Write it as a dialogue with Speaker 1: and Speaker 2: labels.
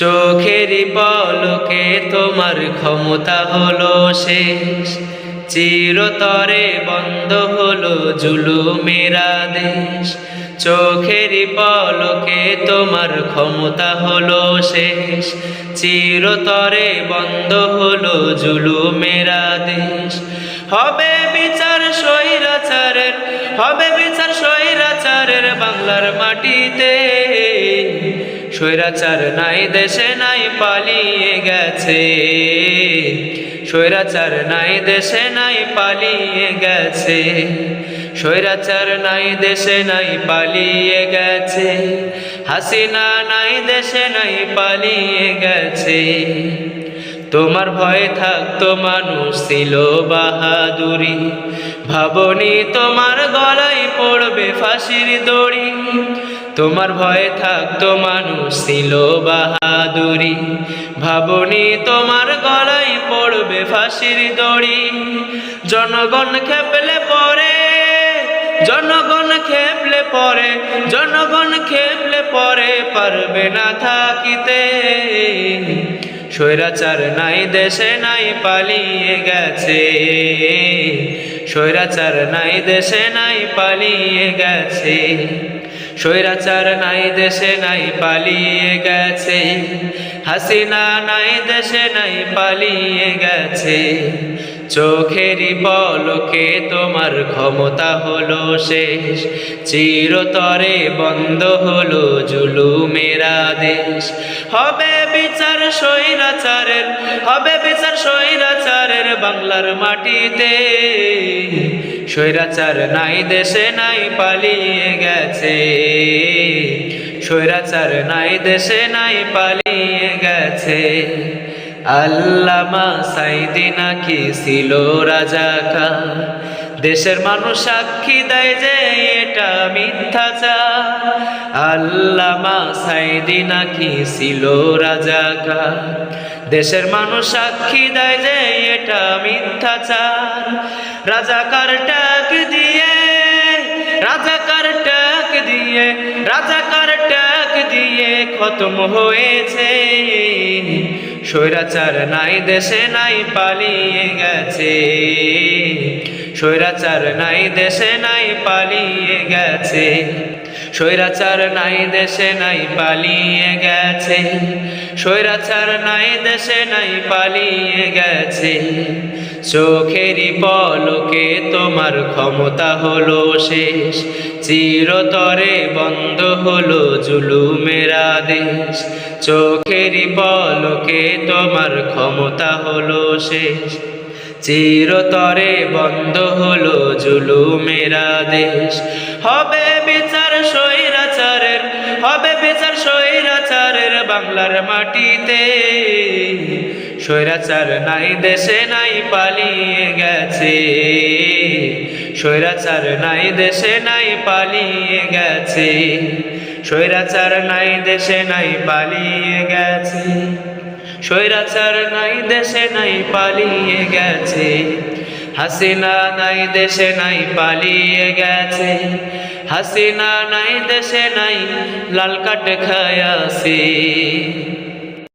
Speaker 1: চোখেরই পলকে তোমার ক্ষমতা হলো শেষ, চিরতরে বন্ধ হলো জুলুমের আদেশ। চোখেরই পলকে তোমার ক্ষমতা হলো শেষ, চিরতরে বন্ধ হলো জুলুমের আদেশ। হবে বিচার স্বৈরাচারের, হবে বিচার স্বৈরাচারের বাংলার মাটিতে। স্বৈরাচার নাই দেশে নাই পালিয়ে গেছে, স্বৈরাচার নাই দেশে নাই পালিয়ে গেছে, স্বৈরাচার নাই দেশে নাই পালিয়ে গেছে, হাসিনা নাই দেশে নাই পালিয়ে গেছে। তোমার ভয়ে থাকতো মানুষ ছিল বাহাদুরি, ভাবনি তোমার গলায় পড়বে ফাঁসির দড়ি। তোমার ভয়ে থাকতো মানুষ ছিল বাহাদুরি, ভাবনি তোমার গলায় পড়বে ফাঁসির দড়ি। জনগণ খেপলে পরে, জনগণ খেপলে পরে, জনগণ খেপলে পরে পারবে না থাকিতে। স্বৈরাচার নাই দেশে নাই পালিয়ে গেছে, স্বৈরাচার নাই দেশে নাই পালিয়ে গেছে, স্বৈরাচার নাই দেশে নাই পালিয়ে গেছে, হাসিনা নাই দেশে নাই পালিয়ে গেছে। চোখেরই পলকে তোমার ক্ষমতা হলো শেষ, চিরতরে বন্ধ হলো জুলুমের আদেশ। হবে বিচার স্বৈরাচারের, হবে বিচার স্বৈরাচারের বাংলার মাটিতে। স্বৈরাচার নাই দেশে নাই পালিয়ে গেছে, স্বৈরাচার নাই দেশে নাই পালিয়ে গেছে। আল্লামা সাঈদী নাকি ছিল রাজাকার, দেশের মানুষ সাক্ষী দেয় যে এটা মিথ্যাচার। আল্লামা সাঈদী নাকি ছিল রাজাকার, দেশের মানুষ সাক্ষী দেয় যে এটা মিথ্যাচার। রাজাকার ট্যাগ দিয়ে, রাজাকার ট্যাগ দিয়ে, রাজাকার ট্যাগ দিয়ে খতম হয়েছে। স্বৈরাচার নাই দেশে নাই পালিয়ে গেছে, স্বৈরাচার নাই দেশে নাই পালিয়ে গেছে, স্বৈরাচার নাই দেশে নাই পালিয়ে গেছে, স্বৈরাচার নাই দেশে নাই পালিয়ে গেছে। চোখেরই পলকে তোমার ক্ষমতা হলো শেষ, চিরতরে বন্ধ হলো জুলুমের আদেশ। চোখেরই পলকে তোমার ক্ষমতা হলো শেষ, চিরতরে বন্ধ হলো জুলুমের আদেশ। হবে বিচার স্বৈরাচারের, হবে বিচার স্বৈরাচারের বাংলার মাটিতে। স্বৈরাচার নাই দেশে নাই পালিয়ে গেছে, স্বৈরাচার নাই দেশে নাই পালিয়ে গেছে, স্বৈরাচার নাই দেশে নাই পালিয়ে গেছে, স্বৈরাচার নাই দেশে নাই পালিয়ে গেছে, হাসিনা নাই দেশে নাই পালিয়ে গেছে, হাসিনা নাই দেশে নাই লাল কাট খায়াছে।